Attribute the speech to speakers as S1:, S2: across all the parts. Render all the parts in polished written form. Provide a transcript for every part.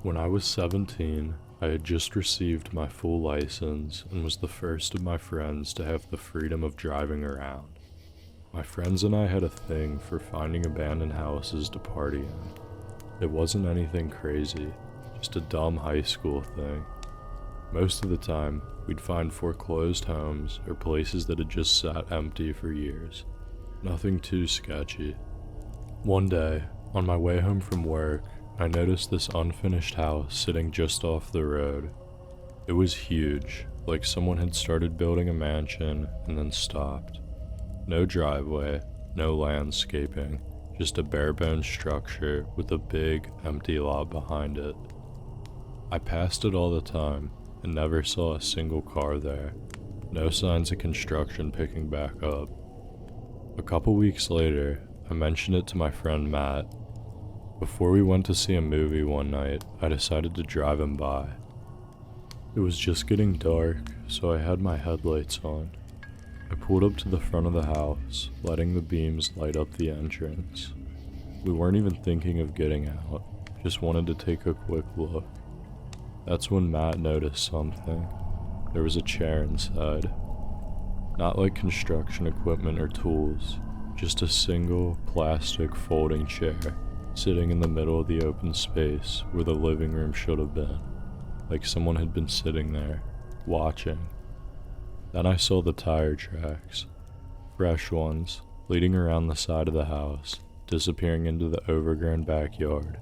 S1: When I was 17, I had just received my full license and was the first of my friends to have the freedom of driving around. My friends and I had a thing for finding abandoned houses to party in. It wasn't anything crazy, just a dumb high school thing. Most of the time, we'd find foreclosed homes or places that had just sat empty for years. Nothing too sketchy. One day, on my way home from work, I noticed this unfinished house sitting just off the road. It was huge, like someone had started building a mansion and then stopped. No driveway, no landscaping, just a bare-bones structure with a big, empty lot behind it. I passed it all the time and never saw a single car there. No signs of construction picking back up. A couple weeks later, I mentioned it to my friend Matt. Before we went to see a movie one night, I decided to drive him by. It was just getting dark, so I had my headlights on. I pulled up to the front of the house, letting the beams light up the entrance. We weren't even thinking of getting out, just wanted to take a quick look. That's when Matt noticed something. There was a chair inside. Not like construction equipment or tools, just a single plastic folding chair sitting in the middle of the open space where the living room should have been, like someone had been sitting there, watching. Then I saw the tire tracks, fresh ones, leading around the side of the house, disappearing into the overgrown backyard.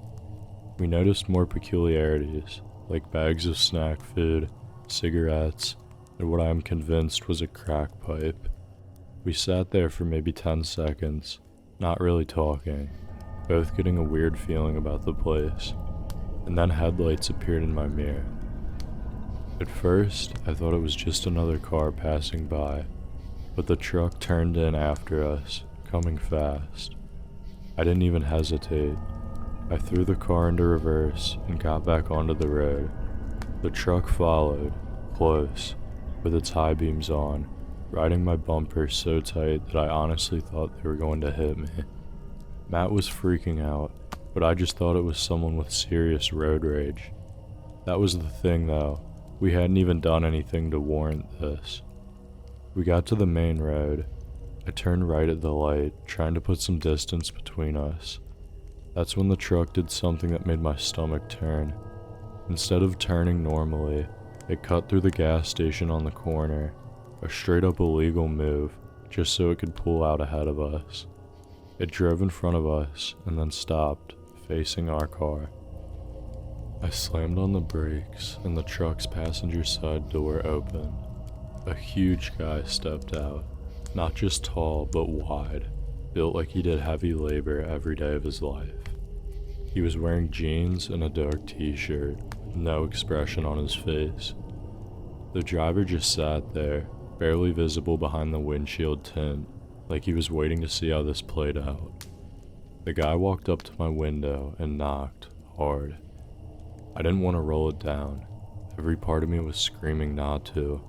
S1: We noticed more peculiarities, like bags of snack food, cigarettes, and what I am convinced was a crack pipe. We sat there for maybe 10 seconds, not really talking, both getting a weird feeling about the place, and then headlights appeared in my mirror. At first, I thought it was just another car passing by, but the truck turned in after us, coming fast. I didn't even hesitate. I threw the car into reverse and got back onto the road. The truck followed, close, with its high beams on, riding my bumper so tight that I honestly thought they were going to hit me. Matt was freaking out, but I just thought it was someone with serious road rage. That was the thing though, we hadn't even done anything to warrant this. We got to the main road. I turned right at the light, trying to put some distance between us. That's when the truck did something that made my stomach turn. Instead of turning normally, it cut through the gas station on the corner, a straight up illegal move, just so it could pull out ahead of us. It drove in front of us and then stopped, facing our car. I slammed on the brakes and the truck's passenger side door opened. A huge guy stepped out, not just tall but wide, built like he did heavy labor every day of his life. He was wearing jeans and a dark t-shirt, no expression on his face. The driver just sat there, barely visible behind the windshield tint, like he was waiting to see how this played out. The guy walked up to my window and knocked, hard. I didn't want to roll it down. Every part of me was screaming not to,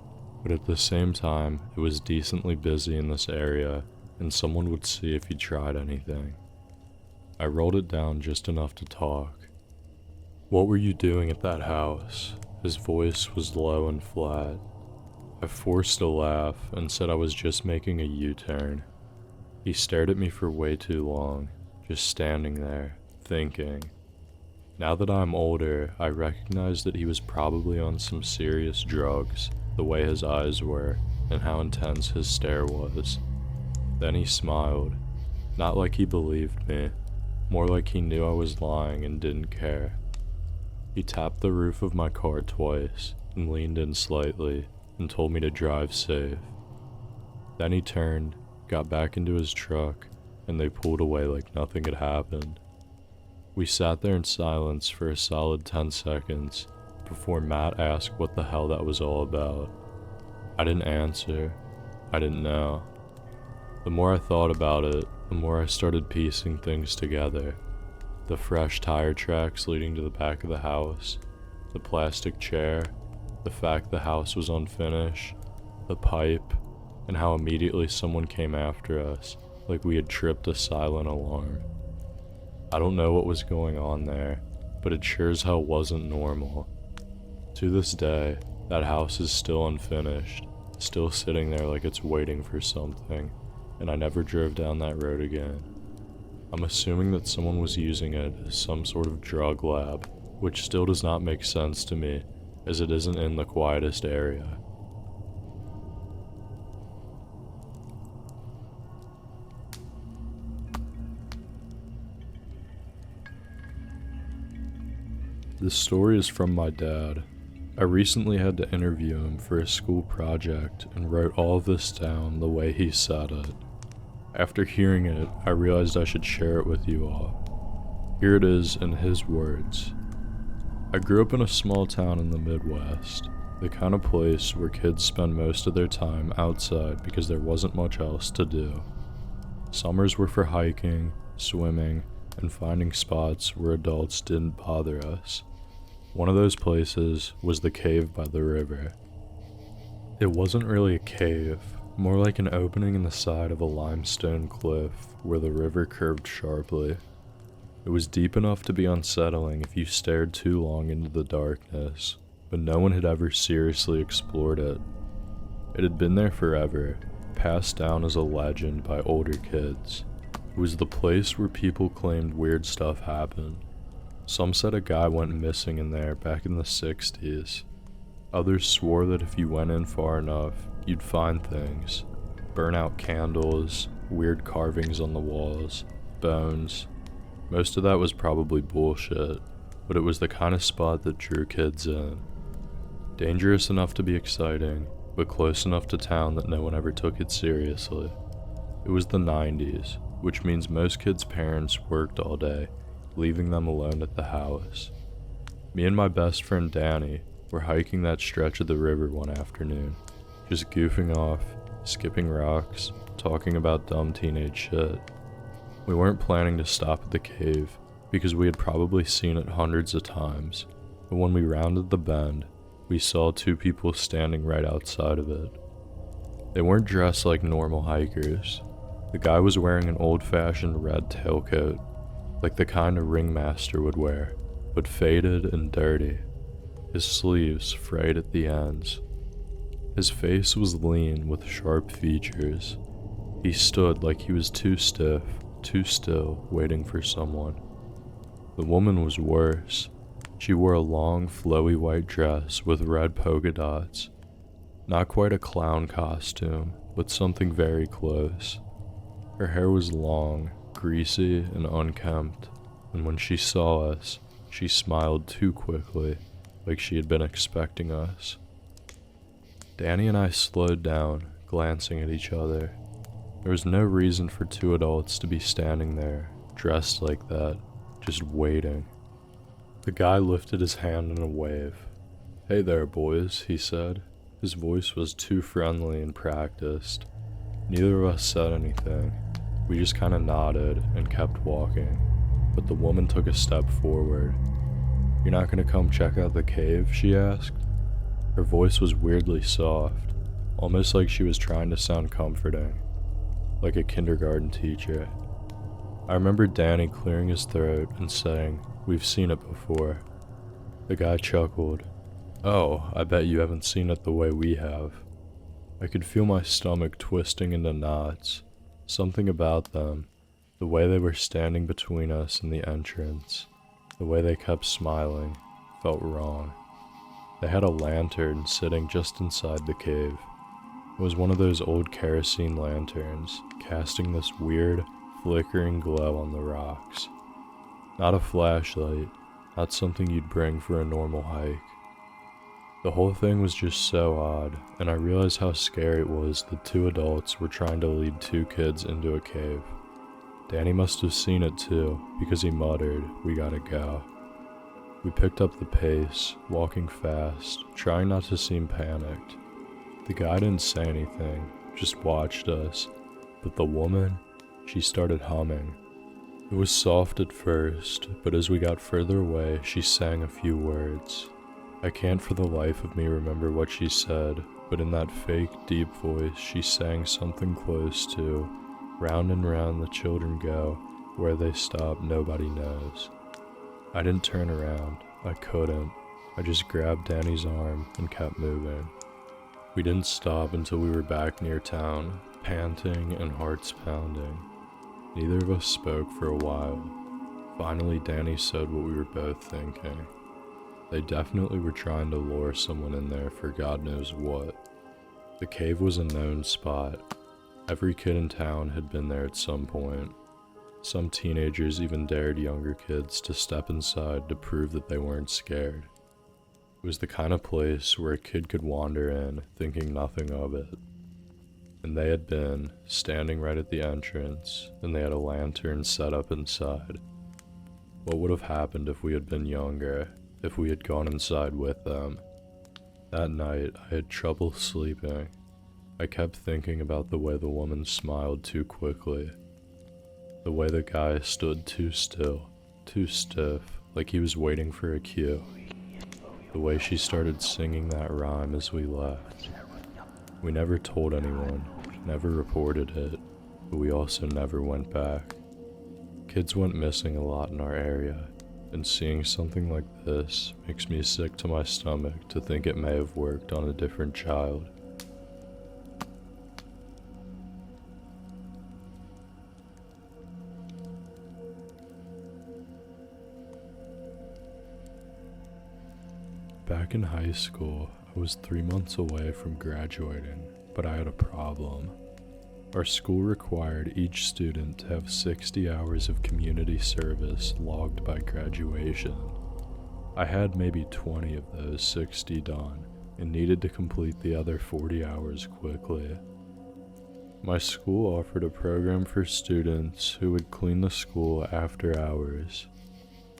S1: but at the same time, it was decently busy in this area, and someone would see if he tried anything. I rolled it down just enough to talk. "What were you doing at that house?" His voice was low and flat. I forced a laugh and said I was just making a U-turn. He stared at me for way too long, just standing there, thinking. Now that I'm older, I recognize that he was probably on some serious drugs, the way his eyes were, and how intense his stare was. Then he smiled, not like he believed me, more like he knew I was lying and didn't care. He tapped the roof of my car twice and leaned in slightly and told me to drive safe. Then he turned, got back into his truck, and they pulled away like nothing had happened. We sat there in silence for a solid 10 seconds before Matt asked what the hell that was all about. I didn't answer. I didn't know. The more I thought about it, the more I started piecing things together. The fresh tire tracks leading to the back of the house, the plastic chair, the fact the house was unfinished, the pipe, and how immediately someone came after us, like we had tripped a silent alarm. I don't know what was going on there, but it sure as hell wasn't normal. To this day, that house is still unfinished, still sitting there like it's waiting for something, and I never drove down that road again. I'm assuming that someone was using it as some sort of drug lab, which still does not make sense to me, as it isn't in the quietest area. This story is from my dad. I recently had to interview him for a school project and wrote all of this down the way he said it. After hearing it, I realized I should share it with you all. Here it is in his words. I grew up in a small town in the Midwest, the kind of place where kids spend most of their time outside because there wasn't much else to do. Summers were for hiking, swimming, and finding spots where adults didn't bother us. One of those places was the cave by the river. It wasn't really a cave, more like an opening in the side of a limestone cliff where the river curved sharply. It was deep enough to be unsettling if you stared too long into the darkness, but no one had ever seriously explored it. It had been there forever, passed down as a legend by older kids. It was the place where people claimed weird stuff happened. Some said a guy went missing in there back in the 60s. Others swore that if you went in far enough, you'd find things. Burn out candles, weird carvings on the walls, bones. Most of that was probably bullshit, but it was the kind of spot that drew kids in. Dangerous enough to be exciting, but close enough to town that no one ever took it seriously. It was the 90s, which means most kids' parents worked all day, leaving them alone at the house. Me and my best friend Danny were hiking that stretch of the river one afternoon, just goofing off, skipping rocks, talking about dumb teenage shit. We weren't planning to stop at the cave because we had probably seen it hundreds of times, but when we rounded the bend, we saw two people standing right outside of it. They weren't dressed like normal hikers. The guy was wearing an old-fashioned red tailcoat, like the kind a ringmaster would wear, but faded and dirty. His sleeves frayed at the ends. His face was lean with sharp features. He stood like he was too stiff, too still, waiting for someone. The woman was worse. She wore a long, flowy white dress with red polka dots. Not quite a clown costume, but something very close. Her hair was long, greasy, and unkempt, and when she saw us, she smiled too quickly, like she had been expecting us. Danny and I slowed down, glancing at each other. There was no reason for two adults to be standing there, dressed like that, just waiting. The guy lifted his hand in a wave. "Hey there, boys," he said. His voice was too friendly and practiced. Neither of us said anything. We just kinda nodded and kept walking, but the woman took a step forward. "You're not gonna come check out the cave?" she asked. Her voice was weirdly soft, almost like she was trying to sound comforting, like a kindergarten teacher. I remember Danny clearing his throat and saying, "We've seen it before." The guy chuckled. "Oh, I bet you haven't seen it the way we have." I could feel my stomach twisting into knots. Something about them, the way they were standing between us and the entrance, the way they kept smiling, felt wrong. They had a lantern sitting just inside the cave. It was one of those old kerosene lanterns, casting this weird, flickering glow on the rocks. Not a flashlight, not something you'd bring for a normal hike. The whole thing was just so odd, and I realized how scary it was that two adults were trying to lead two kids into a cave. Danny must have seen it too, because he muttered, "We gotta go." We picked up the pace, walking fast, trying not to seem panicked. The guy didn't say anything, just watched us, but the woman, she started humming. It was soft at first, but as we got further away, she sang a few words. I can't for the life of me remember what she said, but in that fake, deep voice, she sang something close to, "Round and round the children go, where they stop nobody knows." I didn't turn around. I couldn't. I just grabbed Danny's arm and kept moving. We didn't stop until we were back near town, panting and hearts pounding. Neither of us spoke for a while. Finally, Danny said what we were both thinking. They definitely were trying to lure someone in there for God knows what. The cave was a known spot. Every kid in town had been there at some point. Some teenagers even dared younger kids to step inside to prove that they weren't scared. It was the kind of place where a kid could wander in, thinking nothing of it. And they had been standing right at the entrance, and they had a lantern set up inside. What would have happened if we had been younger, if we had gone inside with them? That night, I had trouble sleeping. I kept thinking about the way the woman smiled too quickly. The way the guy stood too still, too stiff, like he was waiting for a cue. The way she started singing that rhyme as we left. We never told anyone, never reported it, but we also never went back. Kids went missing a lot in our area, and seeing something like this makes me sick to my stomach to think it may have worked on a different child. Back in high school, I was 3 months away from graduating, but I had a problem. Our school required each student to have 60 hours of community service logged by graduation. I had maybe 20 of those 60 done and needed to complete the other 40 hours quickly. My school offered a program for students who would clean the school after hours.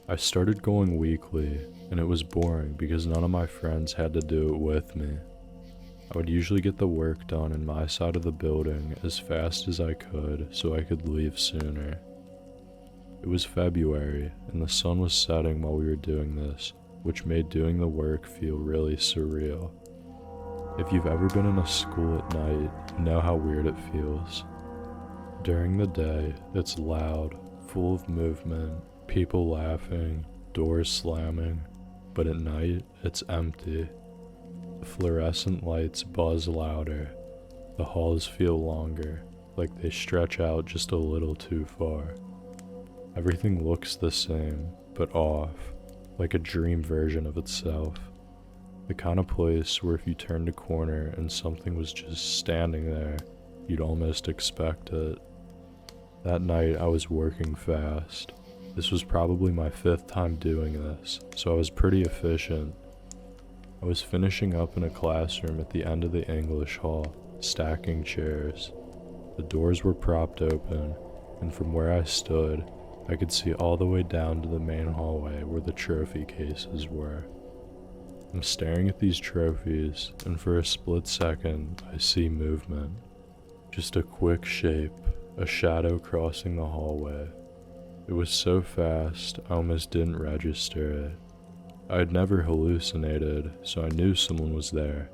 S1: I started going weekly, and it was boring because none of my friends had to do it with me. I would usually get the work done in my side of the building as fast as I could so I could leave sooner. It was February, and the sun was setting while we were doing this, which made doing the work feel really surreal. If you've ever been in a school at night, you know how weird it feels. During the day, it's loud, full of movement, people laughing, doors slamming, but at night, it's empty. The fluorescent lights buzz louder. The halls feel longer, like they stretch out just a little too far. Everything looks the same, but off, like a dream version of itself. The kind of place where if you turned a corner and something was just standing there, you'd almost expect it. That night, I was working fast. This was probably my 5th time doing this, so I was pretty efficient. I was finishing up in a classroom at the end of the English hall, stacking chairs. The doors were propped open, and from where I stood, I could see all the way down to the main hallway where the trophy cases were. I'm staring at these trophies, and for a split second, I see movement. Just a quick shape, a shadow crossing the hallway. It was so fast, I almost didn't register it. I had never hallucinated, so I knew someone was there.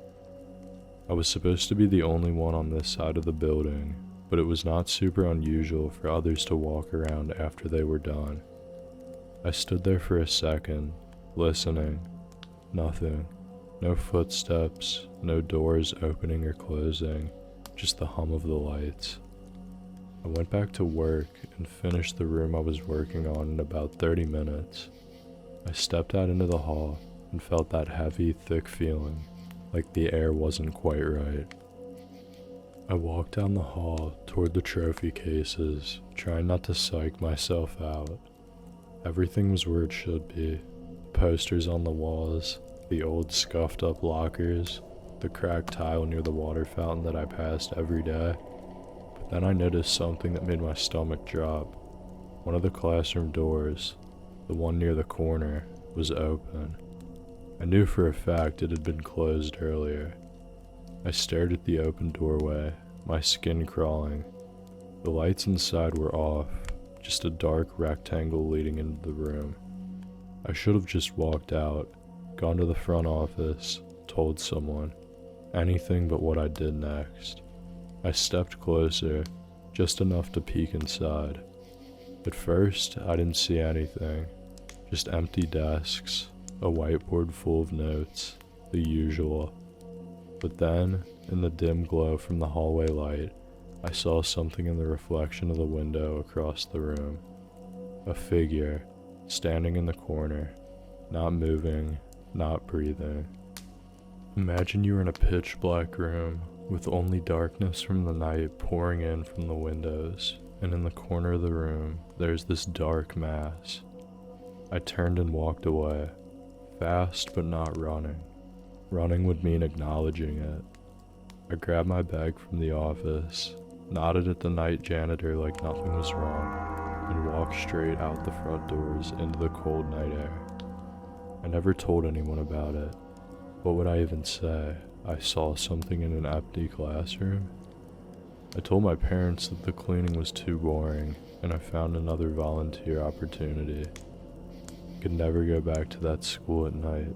S1: I was supposed to be the only one on this side of the building, but it was not super unusual for others to walk around after they were done. I stood there for a second, listening. Nothing. No footsteps, no doors opening or closing, just the hum of the lights. I went back to work and finished the room I was working on in about 30 minutes. I stepped out into the hall and felt that heavy, thick feeling, like the air wasn't quite right. I walked down the hall toward the trophy cases, trying not to psych myself out. Everything was where it should be. Posters on the walls, the old scuffed up lockers, the cracked tile near the water fountain that I passed every day. But then I noticed something that made my stomach drop. One of the classroom doors, the one near the corner, was open. I knew for a fact it had been closed earlier. I stared at the open doorway, my skin crawling. The lights inside were off, just a dark rectangle leading into the room. I should have just walked out, gone to the front office, told someone. Anything but what I did next. I stepped closer, just enough to peek inside. At first, I didn't see anything. Just empty desks, a whiteboard full of notes, the usual. But then, in the dim glow from the hallway light, I saw something in the reflection of the window across the room. A figure, standing in the corner, not moving, not breathing. Imagine you were in a pitch black room, with only darkness from the night pouring in from the windows, and in the corner of the room, there's this dark mass. I turned and walked away, fast but not running. Running would mean acknowledging it. I grabbed my bag from the office, nodded at the night janitor like nothing was wrong, and walked straight out the front doors into the cold night air. I never told anyone about it. What would I even say? I saw something in an empty classroom? I told my parents that the cleaning was too boring, and I found another volunteer opportunity. I could never go back to that school at night.